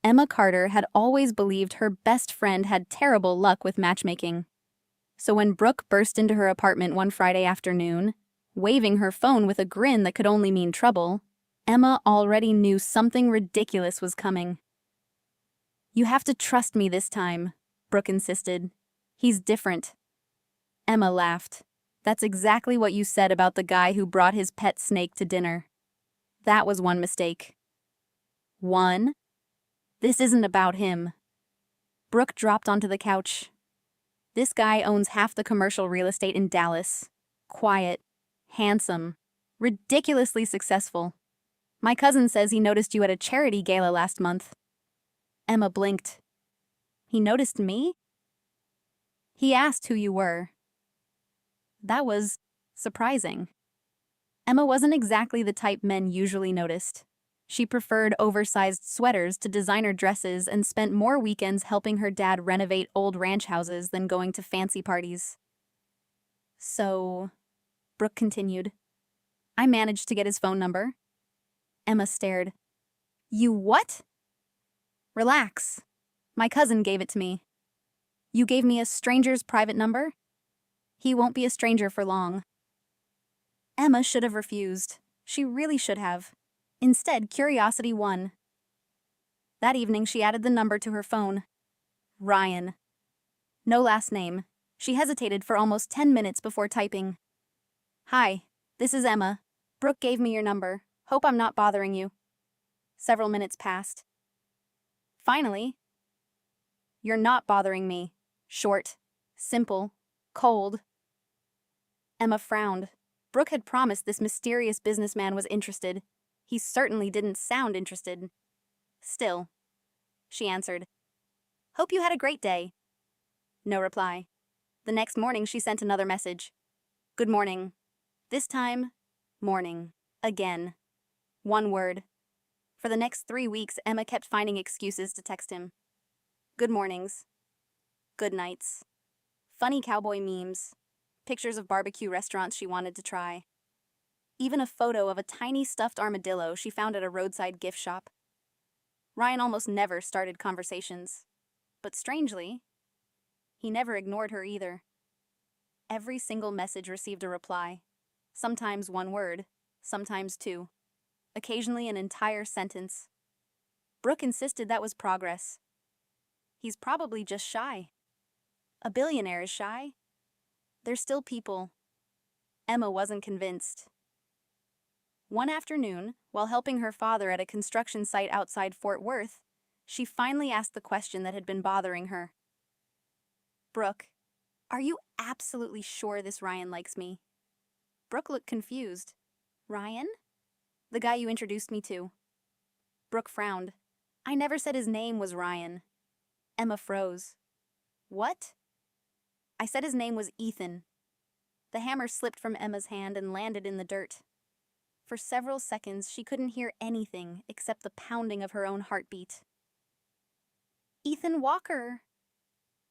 Emma Carter had always believed her best friend had terrible luck with matchmaking. So when Brooke burst into her apartment one Friday afternoon, waving her phone with a grin that could only mean trouble, Emma already knew something ridiculous was coming. "You have to trust me this time," Brooke insisted. "He's different." Emma laughed. "That's exactly what you said about the guy who brought his pet snake to dinner. That was one mistake." "One? This isn't about him." Brooke dropped onto the couch. "This guy owns half the commercial real estate in Dallas. Quiet, handsome, ridiculously successful. My cousin says he noticed you at a charity gala last month." Emma blinked. "He noticed me?" "He asked who you were." That was surprising. Emma wasn't exactly the type men usually noticed. She preferred oversized sweaters to designer dresses and spent more weekends helping her dad renovate old ranch houses than going to fancy parties. "So," Brooke continued, "I managed to get his phone number." Emma stared. "You what?" "Relax. My cousin gave it to me." "You gave me a stranger's private number?" "He won't be a stranger for long." Emma should have refused. She really should have. Instead, curiosity won. That evening, she added the number to her phone. Ryan. No last name. She hesitated for almost 10 minutes before typing. "Hi, this is Emma. Brooke gave me your number. Hope I'm not bothering you." Several minutes passed. Finally, "You're not bothering me." Short, simple, cold. Emma frowned. Brooke had promised this mysterious businessman was interested. He certainly didn't sound interested. Still, she answered, "Hope you had a great day." No reply. The next morning she sent another message. "Good morning." This time, morning. Again. One word. For the next 3 weeks, Emma kept finding excuses to text him. Good mornings. Good nights. Funny cowboy memes. Pictures of barbecue restaurants she wanted to try. Even a photo of a tiny stuffed armadillo she found at a roadside gift shop. Ryan almost never started conversations. But strangely, he never ignored her either. Every single message received a reply. Sometimes one word, sometimes two. Occasionally an entire sentence. Brooke insisted that was progress. He's probably just shy. A billionaire is shy. They're still people. Emma wasn't convinced. One afternoon, while helping her father at a construction site outside Fort Worth, she finally asked the question that had been bothering her. "Brooke, are you absolutely sure this Ryan likes me?" Brooke looked confused. "Ryan? The guy you introduced me to." Brooke frowned. "I never said his name was Ryan." Emma froze. "What?" "I said his name was Ethan." The hammer slipped from Emma's hand and landed in the dirt. For several seconds, she couldn't hear anything except the pounding of her own heartbeat. "Ethan Walker."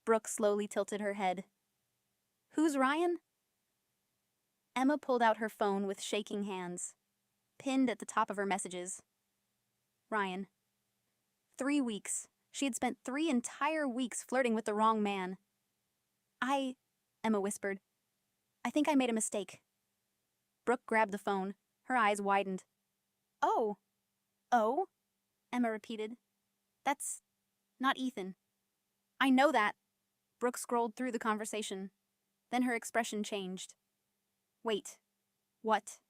Brooke slowly tilted her head. "Who's Ryan?" Emma pulled out her phone with shaking hands. Pinned at the top of her messages. Ryan. 3 weeks. She had spent 3 entire weeks flirting with the wrong man. Emma whispered. "I think I made a mistake." Brooke grabbed the phone. Her eyes widened. "Oh. Oh?" Emma repeated. "That's not Ethan." "I know that." Brooke scrolled through the conversation. Then her expression changed. "Wait. What?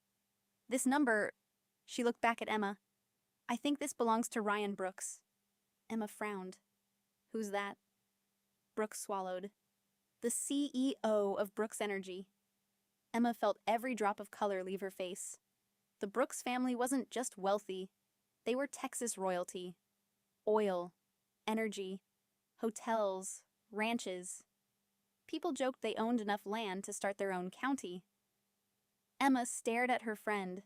This number..." She looked back at Emma. "I think this belongs to Ryan Brooks." Emma frowned. "Who's that?" Brooke swallowed. "The CEO of Brooks Energy." Emma felt every drop of color leave her face. The Brooks family wasn't just wealthy. They were Texas royalty. Oil, energy, hotels, ranches. People joked they owned enough land to start their own county. Emma stared at her friend.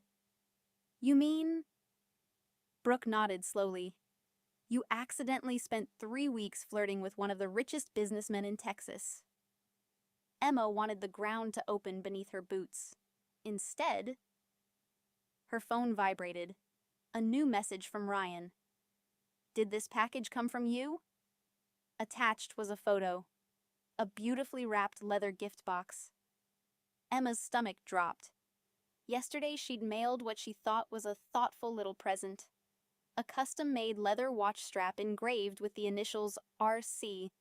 "You mean..." Brooke nodded slowly. "You accidentally spent 3 weeks flirting with one of the richest businessmen in Texas." Emma wanted the ground to open beneath her boots. Instead, her phone vibrated. A new message from Ryan. Did this package come from you? Attached was a photo. A beautifully wrapped leather gift box. Emma's stomach dropped. Yesterday she'd mailed what she thought was a thoughtful little present. A custom-made leather watch strap engraved with the initials RC.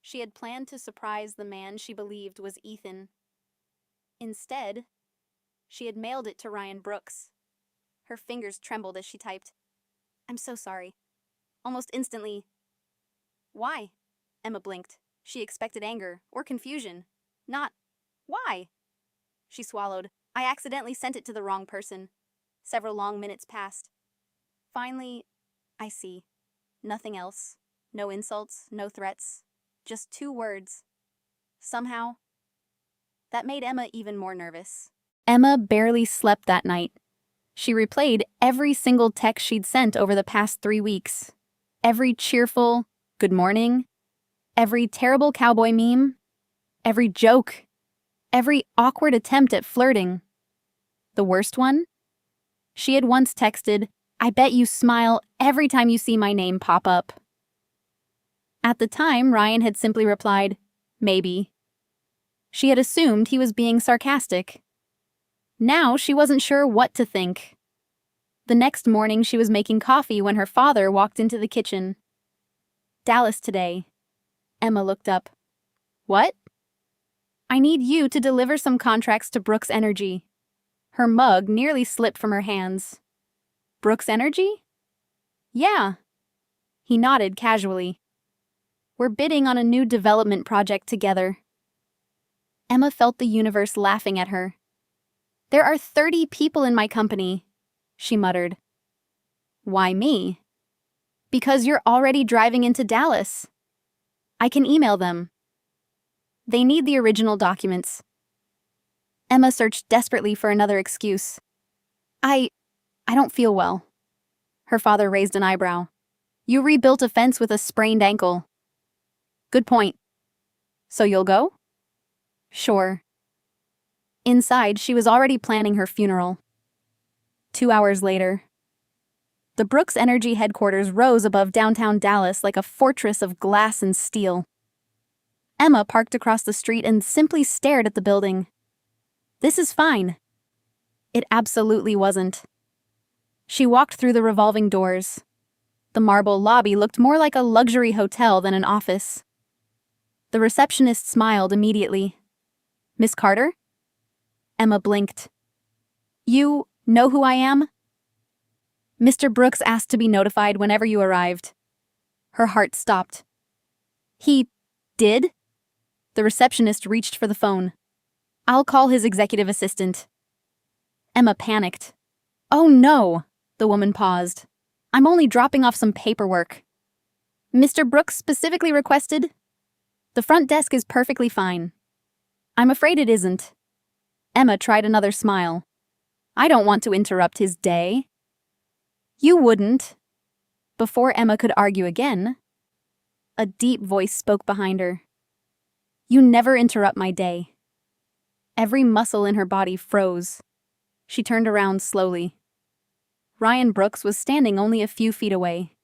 She had planned to surprise the man she believed was Ethan. Instead, she had mailed it to Ryan Brooks. Her fingers trembled as she typed, "I'm so sorry." Almost instantly, "Why?" Emma blinked. She expected anger or confusion. Not, "Why?" She swallowed. "I accidentally sent it to the wrong person." Several long minutes passed. Finally, "I see." Nothing else. No insults, no threats. Just 2 words. Somehow, that made Emma even more nervous. Emma barely slept that night. She replayed every single text she'd sent over the past 3 weeks. Every cheerful, "good morning," every terrible cowboy meme, every joke, every awkward attempt at flirting. The worst one? She had once texted, "I bet you smile every time you see my name pop up." At the time, Ryan had simply replied, "Maybe." She had assumed he was being sarcastic. Now she wasn't sure what to think. The next morning she was making coffee when her father walked into the kitchen. "Dallas today." Emma looked up. "What?" "I need you to deliver some contracts to Brooks Energy." Her mug nearly slipped from her hands. "Brooks Energy?" "Yeah." He nodded casually. "We're bidding on a new development project together." Emma felt the universe laughing at her. "There are 30 people in my company," she muttered. "Why me?" "Because you're already driving into Dallas. I can email them. They need the original documents." Emma searched desperately for another excuse. I don't feel well." Her father raised an eyebrow. "You rebuilt a fence with a sprained ankle." "Good point. So you'll go?" "Sure." Inside, she was already planning her funeral. 2 hours later. The Brooks Energy headquarters rose above downtown Dallas like a fortress of glass and steel. Emma parked across the street and simply stared at the building. This is fine. It absolutely wasn't. She walked through the revolving doors. The marble lobby looked more like a luxury hotel than an office. The receptionist smiled immediately. "Miss Carter?" Emma blinked. "You know who I am?" "Mr. Brooks asked to be notified whenever you arrived." Her heart stopped. "He did?" The receptionist reached for the phone. "I'll call his executive assistant." Emma panicked. "Oh no!" The woman paused. "I'm only dropping off some paperwork." "Mr. Brooks specifically requested?" "The front desk is perfectly fine." "I'm afraid it isn't." Emma tried another smile. "I don't want to interrupt his day." "You wouldn't." Before Emma could argue again, a deep voice spoke behind her. "You never interrupt my day." Every muscle in her body froze. She turned around slowly. Ryan Brooks was standing only a few feet away.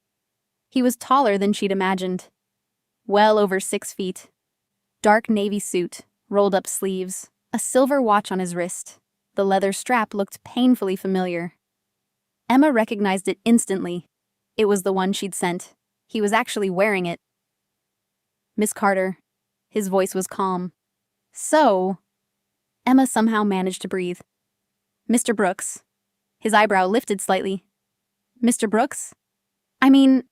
He was taller than she'd imagined. Well over 6 feet. Dark navy suit, rolled up sleeves, a silver watch on his wrist. The leather strap looked painfully familiar. Emma recognized it instantly. It was the one she'd sent. He was actually wearing it. "Miss Carter." His voice was calm. "So..." Emma somehow managed to breathe. "Mr. Brooks." His eyebrow lifted slightly. "Mr. Brooks? I mean..."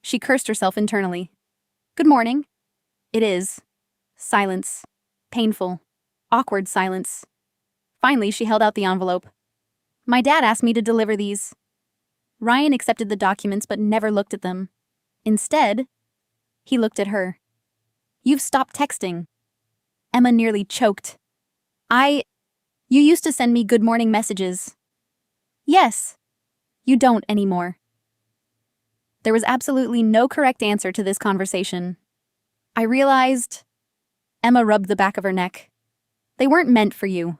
She cursed herself internally. "Good morning." "It is." Silence. Painful. Awkward silence. Finally, she held out the envelope. "My dad asked me to deliver these." Ryan accepted the documents but never looked at them. Instead, he looked at her. "You've stopped texting." Emma nearly choked. You used to send me good morning messages." "Yes. You don't anymore." There was absolutely no correct answer to this conversation. "I realized..." Emma rubbed the back of her neck. "They weren't meant for you."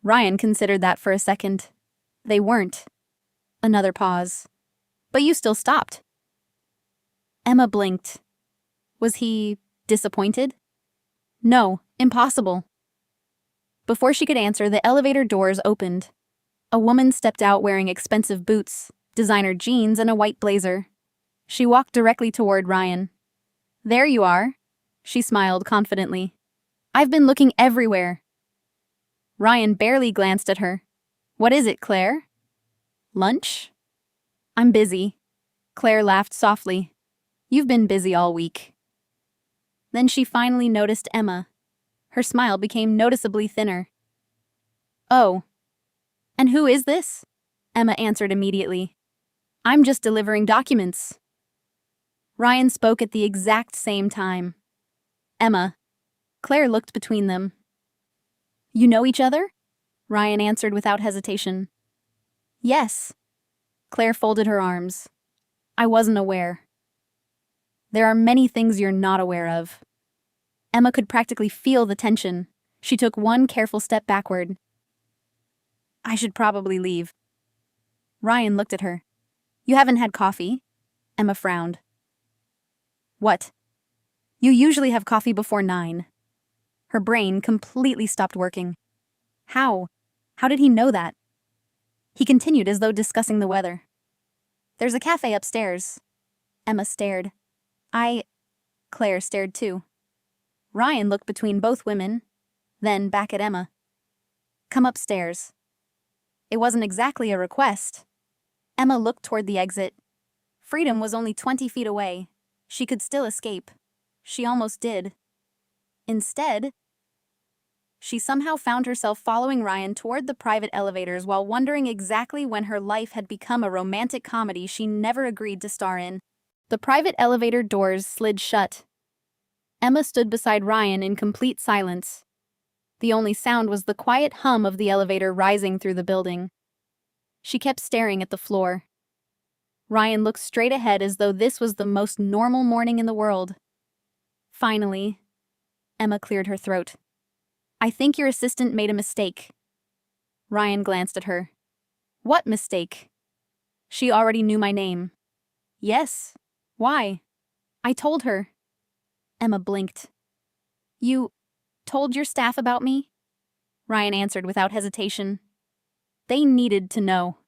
Ryan considered that for a second. "They weren't." Another pause. "But you still stopped." Emma blinked. Was he disappointed? No, impossible. Before she could answer, the elevator doors opened. A woman stepped out wearing expensive boots, designer jeans, and a white blazer. She walked directly toward Ryan. There you are, she smiled confidently. I've been looking everywhere. Ryan barely glanced at her. What is it, Claire? Lunch? I'm busy. Claire laughed softly. You've been busy all week. Then she finally noticed Emma. Her smile became noticeably thinner. Oh. And who is this? Emma answered immediately. I'm just delivering documents. Ryan spoke at the exact same time. Emma. Claire looked between them. You know each other? Ryan answered without hesitation. Yes. Claire folded her arms. I wasn't aware. There are many things you're not aware of. Emma could practically feel the tension. She took one careful step backward. I should probably leave. Ryan looked at her. You haven't had coffee? Emma frowned. What? You usually have coffee before 9. Her brain completely stopped working. How? How did he know that? He continued as though discussing the weather. There's a cafe upstairs. Emma stared. Claire stared too. Ryan looked between both women, then back at Emma. Come upstairs. It wasn't exactly a request. Emma looked toward the exit. Freedom was only 20 feet away. She could still escape. She almost did. Instead, she somehow found herself following Ryan toward the private elevators while wondering exactly when her life had become a romantic comedy she never agreed to star in. The private elevator doors slid shut. Emma stood beside Ryan in complete silence. The only sound was the quiet hum of the elevator rising through the building. She kept staring at the floor. Ryan looked straight ahead as though this was the most normal morning in the world. Finally, Emma cleared her throat. I think your assistant made a mistake. Ryan glanced at her. What mistake? She already knew my name. Yes. Why? I told her. Emma blinked. You told your staff about me? Ryan answered without hesitation. They needed to know.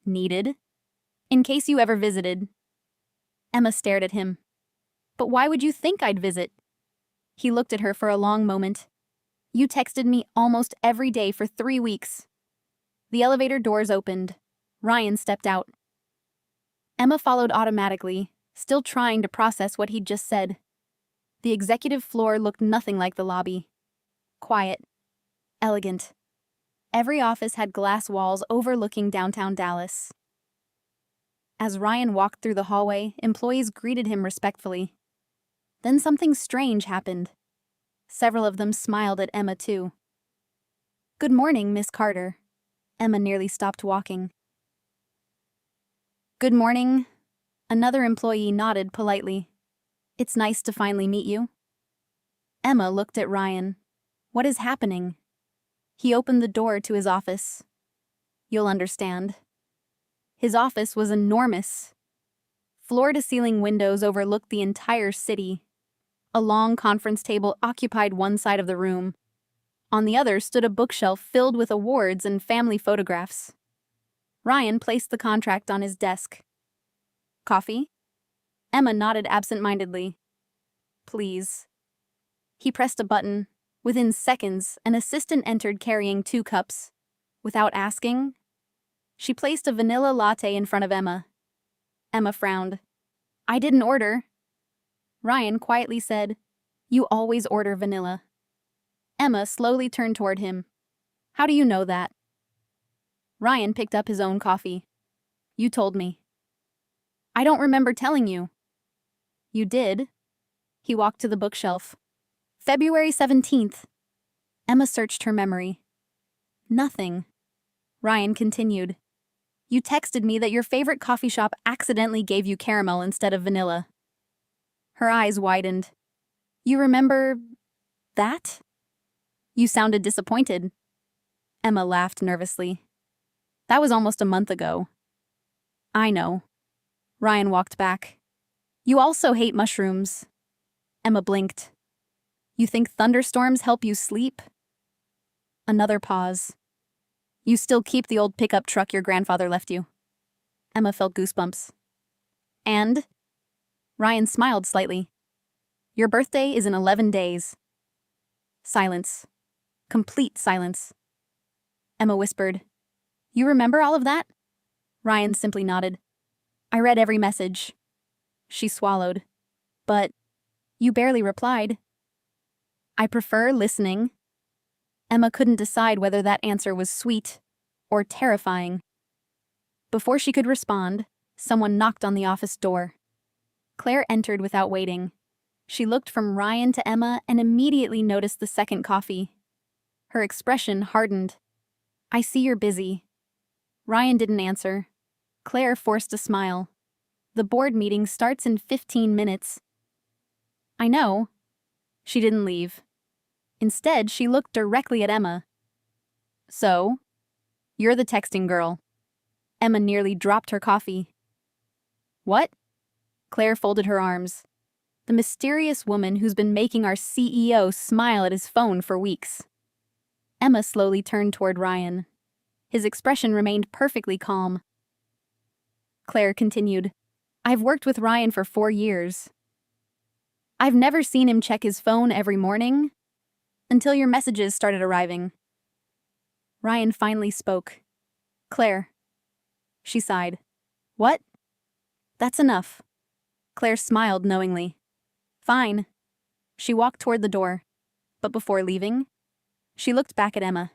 Needed? In case you ever visited. Emma stared at him. But why would you think I'd visit? He looked at her for a long moment. You texted me almost every day for 3 weeks. The elevator doors opened. Ryan stepped out. Emma followed automatically, still trying to process what he'd just said. The executive floor looked nothing like the lobby. Quiet. Elegant. Every office had glass walls overlooking downtown Dallas. As Ryan walked through the hallway, employees greeted him respectfully. Then something strange happened. Several of them smiled at Emma too. Good morning, Miss Carter. Emma nearly stopped walking. Good morning. Another employee nodded politely. It's nice to finally meet you. Emma looked at Ryan. What is happening? He opened the door to his office. You'll understand. His office was enormous. Floor-to-ceiling windows overlooked the entire city. A long conference table occupied one side of the room. On the other stood a bookshelf filled with awards and family photographs. Ryan placed the contract on his desk. Coffee? Emma nodded absent-mindedly. Please. He pressed a button. Within seconds, an assistant entered carrying 2 cups. Without asking, she placed a vanilla latte in front of Emma. Emma frowned. I didn't order. Ryan quietly said, You always order vanilla. Emma slowly turned toward him. How do you know that? Ryan picked up his own coffee. You told me. I don't remember telling you. You did. He walked to the bookshelf. February 17th. Emma searched her memory. Nothing. Ryan continued. You texted me that your favorite coffee shop accidentally gave you caramel instead of vanilla. Her eyes widened. You remember that? You sounded disappointed. Emma laughed nervously. That was almost a month ago. I know. Ryan walked back. You also hate mushrooms. Emma blinked. You think thunderstorms help you sleep? Another pause. You still keep the old pickup truck your grandfather left you. Emma felt goosebumps. And? Ryan smiled slightly. Your birthday is in 11 days. Silence. Complete silence. Emma whispered. You remember all of that? Ryan simply nodded. I read every message. She swallowed. But you barely replied. I prefer listening. Emma couldn't decide whether that answer was sweet or terrifying. Before she could respond, someone knocked on the office door. Claire entered without waiting. She looked from Ryan to Emma and immediately noticed the second coffee. Her expression hardened. I see you're busy. Ryan didn't answer. Claire forced a smile. The board meeting starts in 15 minutes. I know. She didn't leave. Instead, she looked directly at Emma. So, you're the texting girl. Emma nearly dropped her coffee. What? Claire folded her arms. The mysterious woman who's been making our CEO smile at his phone for weeks. Emma slowly turned toward Ryan. His expression remained perfectly calm. Claire continued, I've worked with Ryan for 4 years. I've never seen him check his phone every morning until your messages started arriving. Ryan finally spoke. Claire. She sighed. What? That's enough. Claire smiled knowingly. Fine. She walked toward the door, but before leaving, she looked back at Emma.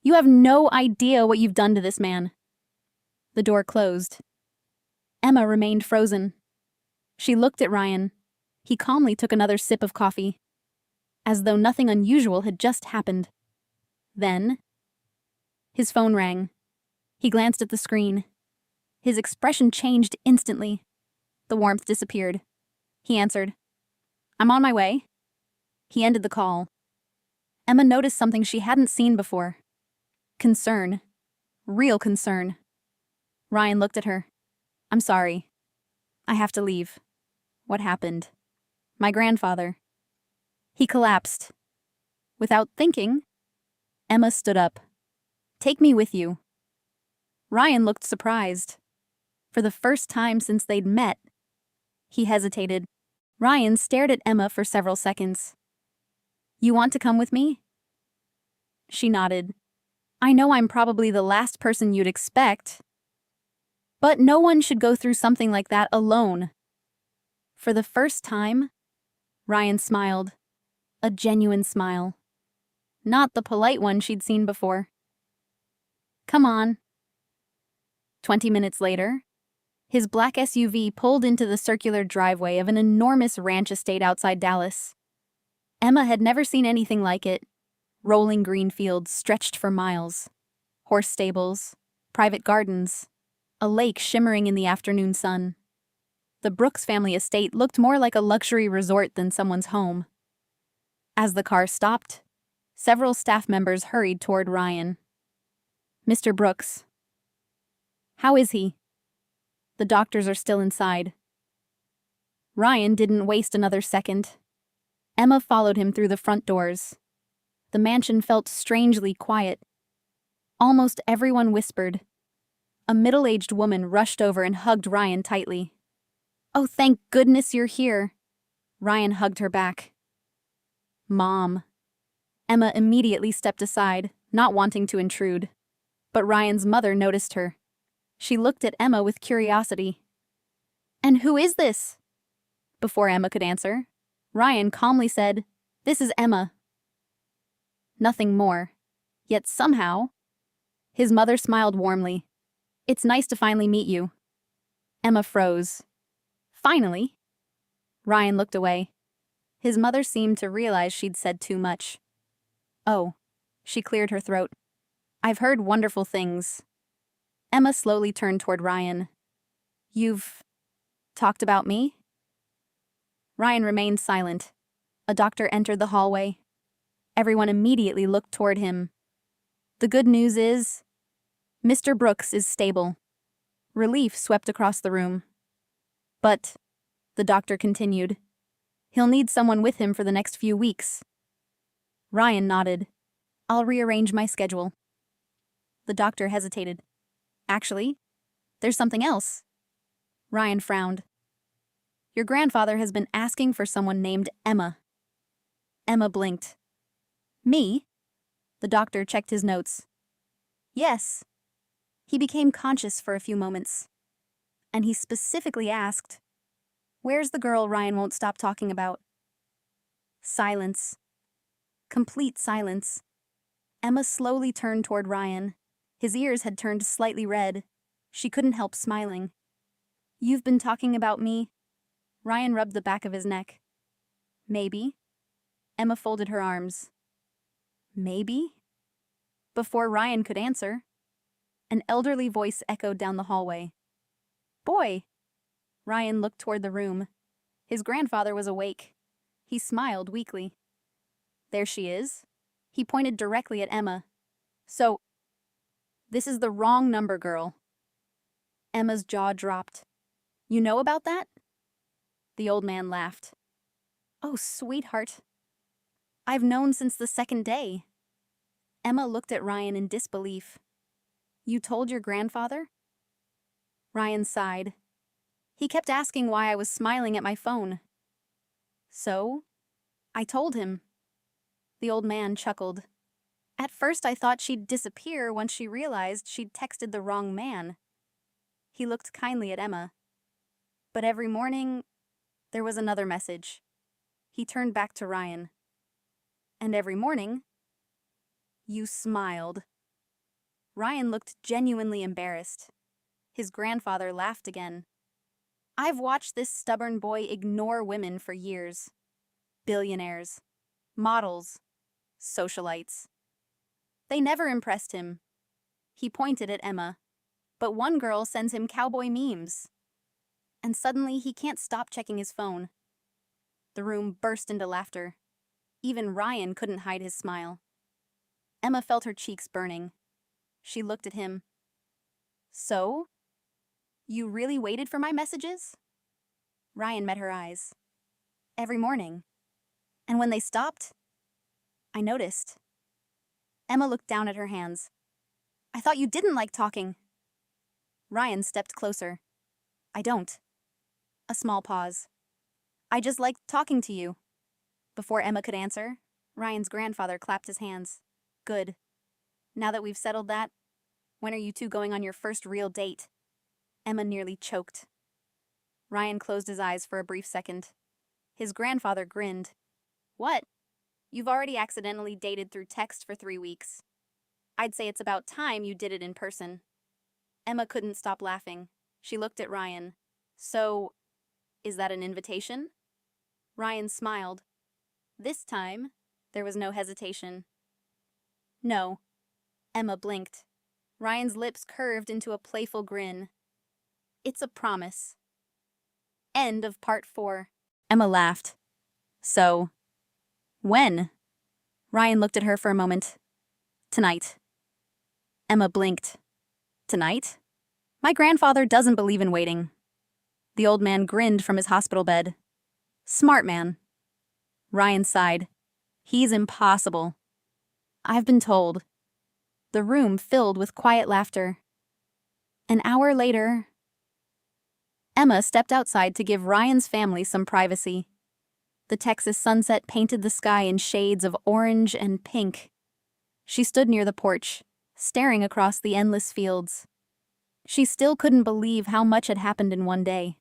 You have no idea what you've done to this man. The door closed. Emma remained frozen. She looked at Ryan. He calmly took another sip of coffee, as though nothing unusual had just happened. Then, his phone rang. He glanced at the screen. His expression changed instantly. The warmth disappeared. He answered, I'm on my way. He ended the call. Emma noticed something she hadn't seen before. Concern. Real concern. Ryan looked at her. I'm sorry. I have to leave. What happened? My grandfather. He collapsed. Without thinking, Emma stood up. Take me with you. Ryan looked surprised. For the first time since they'd met, he hesitated. Ryan stared at Emma for several seconds. You want to come with me? She nodded. I know I'm probably the last person you'd expect, but no one should go through something like that alone. For the first time, Ryan smiled. A genuine smile. Not the polite one she'd seen before. Come on. 20 minutes later, his black SUV pulled into the circular driveway of an enormous ranch estate outside Dallas. Emma had never seen anything like it. Rolling green fields stretched for miles. Horse stables, private gardens, a lake shimmering in the afternoon sun. The Brooks family estate looked more like a luxury resort than someone's home. As the car stopped, several staff members hurried toward Ryan. Mr. Brooks. How is he? The doctors are still inside. Ryan didn't waste another second. Emma followed him through the front doors. The mansion felt strangely quiet. Almost everyone whispered. A middle-aged woman rushed over and hugged Ryan tightly. Oh, thank goodness you're here. Ryan hugged her back. Mom. Emma immediately stepped aside, not wanting to intrude. But Ryan's mother noticed her. She looked at Emma with curiosity. And who is this? Before Emma could answer, Ryan calmly said, This is Emma. Nothing more. Yet somehow, his mother smiled warmly. It's nice to finally meet you. Emma froze. Finally? Ryan looked away. His mother seemed to realize she'd said too much. Oh, she cleared her throat. I've heard wonderful things. Emma slowly turned toward Ryan. You've talked about me? Ryan remained silent. A doctor entered the hallway. Everyone immediately looked toward him. The good news is, Mr. Brooks is stable. Relief swept across the room. But The doctor continued. He'll need someone with him for the next few weeks. Ryan nodded. I'll rearrange my schedule. The doctor hesitated. Actually, there's something else. Ryan frowned. Your grandfather has been asking for someone named Emma. Emma blinked. Me? The doctor checked his notes. Yes. He became conscious for a few moments. And he specifically asked, where's the girl Ryan won't stop talking about? Silence. Complete silence. Emma slowly turned toward Ryan. His ears had turned slightly red. She couldn't help smiling. You've been talking about me? Ryan rubbed the back of his neck. Maybe. Emma folded her arms. Maybe? Before Ryan could answer, an elderly voice echoed down the hallway. Boy! Ryan looked toward the room. His grandfather was awake. He smiled weakly. There she is. He pointed directly at Emma. So, this is the wrong number, girl. Emma's jaw dropped. You know about that? The old man laughed. Oh, sweetheart. I've known since the second day. Emma looked at Ryan in disbelief. You told your grandfather? Ryan sighed. He kept asking why I was smiling at my phone. So, I told him. The old man chuckled. At first I thought she'd disappear once she realized she'd texted the wrong man. He looked kindly at Emma. But every morning, there was another message. He turned back to Ryan. And every morning, you smiled. Ryan looked genuinely embarrassed. His grandfather laughed again. I've watched this stubborn boy ignore women for years. Billionaires, models, socialites. They never impressed him. He pointed at Emma. But one girl sends him cowboy memes. And suddenly he can't stop checking his phone. The room burst into laughter. Even Ryan couldn't hide his smile. Emma felt her cheeks burning. She looked at him. So? You really waited for my messages? Ryan met her eyes. Every morning. And when they stopped, I noticed. Emma looked down at her hands. I thought you didn't like talking. Ryan stepped closer. I don't. A small pause. I just like talking to you. Before Emma could answer, Ryan's grandfather clapped his hands. Good. Now that we've settled that, when are you two going on your first real date? Emma nearly choked. Ryan closed his eyes for a brief second. His grandfather grinned. What? You've already accidentally dated through text for 3 weeks. I'd say it's about time you did it in person. Emma couldn't stop laughing. She looked at Ryan. So, is that an invitation? Ryan smiled. This time, there was no hesitation. No. Emma blinked. Ryan's lips curved into a playful grin. It's a promise. End of part 4. Emma laughed. So, when? Ryan looked at her for a moment. Tonight. Emma blinked. Tonight? My grandfather doesn't believe in waiting. The old man grinned from his hospital bed. Smart man. Ryan sighed. He's impossible. I've been told. The room filled with quiet laughter. An hour later, Emma stepped outside to give Ryan's family some privacy. The Texas sunset painted the sky in shades of orange and pink. She stood near the porch, staring across the endless fields. She still couldn't believe how much had happened in one day.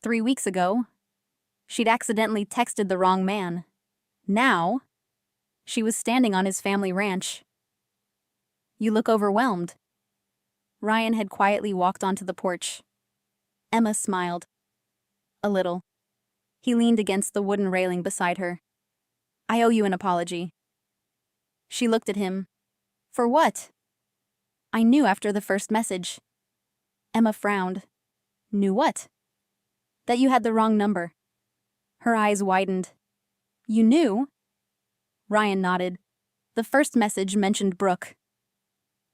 3 weeks ago, she'd accidentally texted the wrong man. Now, she was standing on his family ranch. You look overwhelmed. Ryan had quietly walked onto the porch. Emma smiled. A little. He leaned against the wooden railing beside her. I owe you an apology. She looked at him. For what? I knew after the first message. Emma frowned. Knew what? That you had the wrong number. Her eyes widened. You knew? Ryan nodded. The first message mentioned Brooke.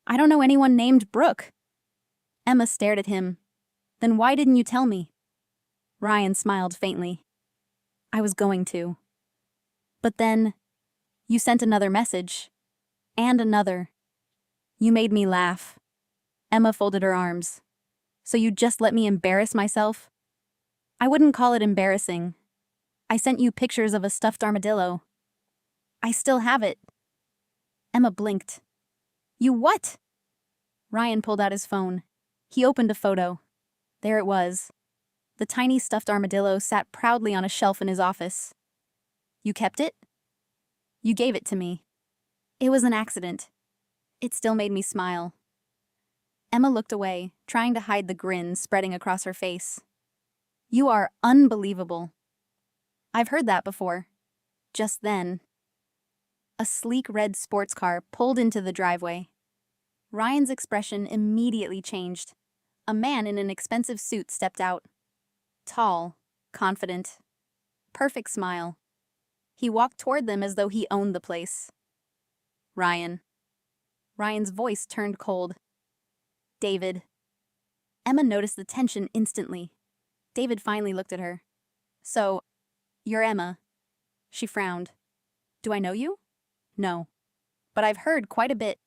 I don't know anyone named Brooke. Emma stared at him. Then why didn't you tell me? Ryan smiled faintly. I was going to. But then, you sent another message. And another. You made me laugh. Emma folded her arms. So you just let me embarrass myself? I wouldn't call it embarrassing. I sent you pictures of a stuffed armadillo. I still have it. Emma blinked. You what? Ryan pulled out his phone. He opened a photo. There it was. The tiny stuffed armadillo sat proudly on a shelf in his office. You kept it? You gave it to me. It was an accident. It still made me smile. Emma looked away, trying to hide the grin spreading across her face. You are unbelievable. I've heard that before. Just then, a sleek red sports car pulled into the driveway. Ryan's expression immediately changed. A man in an expensive suit stepped out. Tall, confident, perfect smile. He walked toward them as though he owned the place. Ryan. Ryan's voice turned cold. David. Emma noticed the tension instantly. David finally looked at her. So, you're Emma. She frowned. Do I know you? No. But I've heard quite a bit.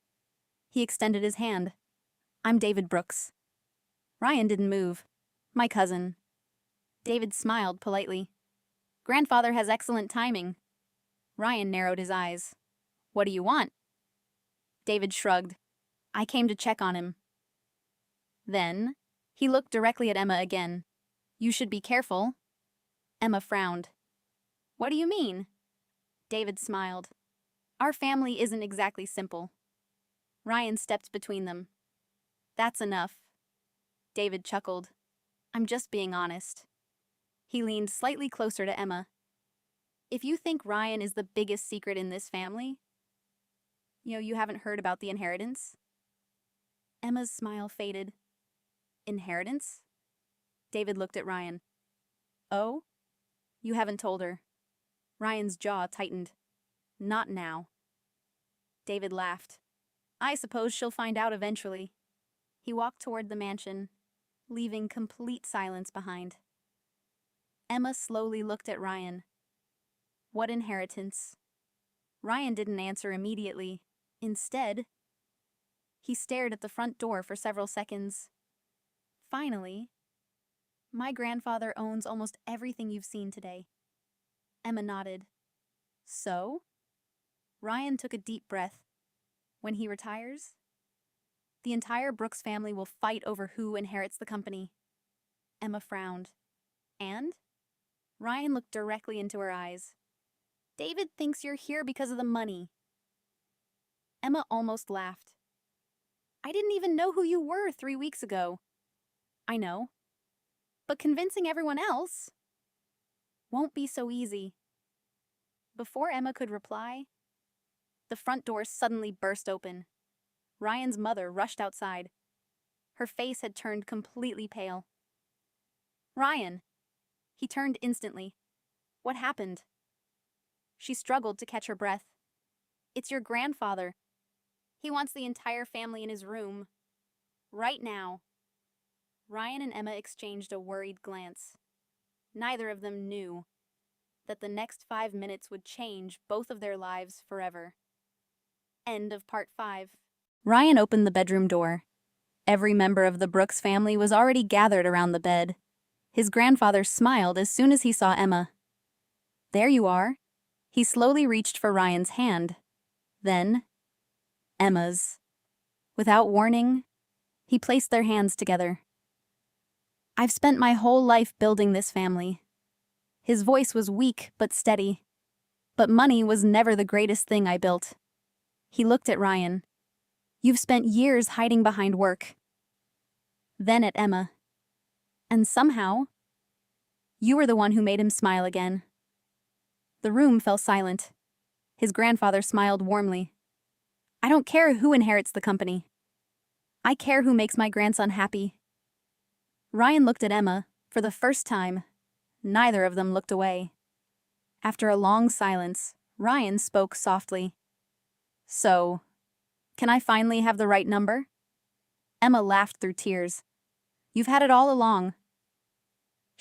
He extended his hand. I'm David Brooks. Ryan didn't move. My cousin. David smiled politely. Grandfather has excellent timing. Ryan narrowed his eyes. What do you want? David shrugged. I came to check on him. Then, he looked directly at Emma again. You should be careful. Emma frowned. What do you mean? David smiled. Our family isn't exactly simple. Ryan stepped between them. That's enough. David chuckled. I'm just being honest. He leaned slightly closer to Emma. If you think Ryan is the biggest secret in this family, you haven't heard about the inheritance? Emma's smile faded. Inheritance? David looked at Ryan. Oh? You haven't told her. Ryan's jaw tightened. Not now. David laughed. I suppose she'll find out eventually. He walked toward the mansion, leaving complete silence behind. Emma slowly looked at Ryan. What inheritance? Ryan didn't answer immediately. Instead, he stared at the front door for several seconds. Finally, my grandfather owns almost everything you've seen today. Emma nodded. So? Ryan took a deep breath. When he retires, the entire Brooks family will fight over who inherits the company. Emma frowned. And? Ryan looked directly into her eyes. David thinks you're here because of the money. Emma almost laughed. I didn't even know who you were 3 weeks ago. I know. But convincing everyone else won't be so easy. Before Emma could reply, the front door suddenly burst open. Ryan's mother rushed outside. Her face had turned completely pale. Ryan! He turned instantly. What happened? She struggled to catch her breath. It's your grandfather. He wants the entire family in his room. Right now. Ryan and Emma exchanged a worried glance. Neither of them knew that the next 5 minutes would change both of their lives forever. End of part 5. Ryan opened the bedroom door. Every member of the Brooks family was already gathered around the bed. His grandfather smiled as soon as he saw Emma. There you are. He slowly reached for Ryan's hand. Then, Emma's. Without warning, he placed their hands together. I've spent my whole life building this family. His voice was weak but steady. But money was never the greatest thing I built. He looked at Ryan. You've spent years hiding behind work. Then at Emma. And somehow, you were the one who made him smile again. The room fell silent. His grandfather smiled warmly. I don't care who inherits the company. I care who makes my grandson happy. Ryan looked at Emma. For the first time, neither of them looked away. After a long silence, Ryan spoke softly. So, can I finally have the right number? Emma laughed through tears. You've had it all along.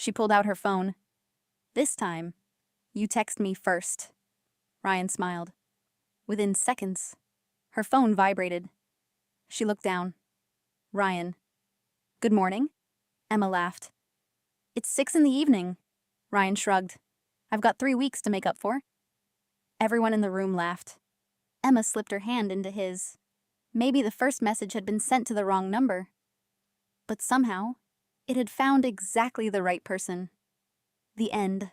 She pulled out her phone. "This time, you text me first." Ryan smiled. Within seconds, her phone vibrated. She looked down. Ryan. "Good morning?" Emma laughed. "It's 6 in the evening." Ryan shrugged. "I've got 3 weeks to make up for." Everyone in the room laughed. Emma slipped her hand into his. Maybe the first message had been sent to the wrong number. But somehow, it had found exactly the right person. The end.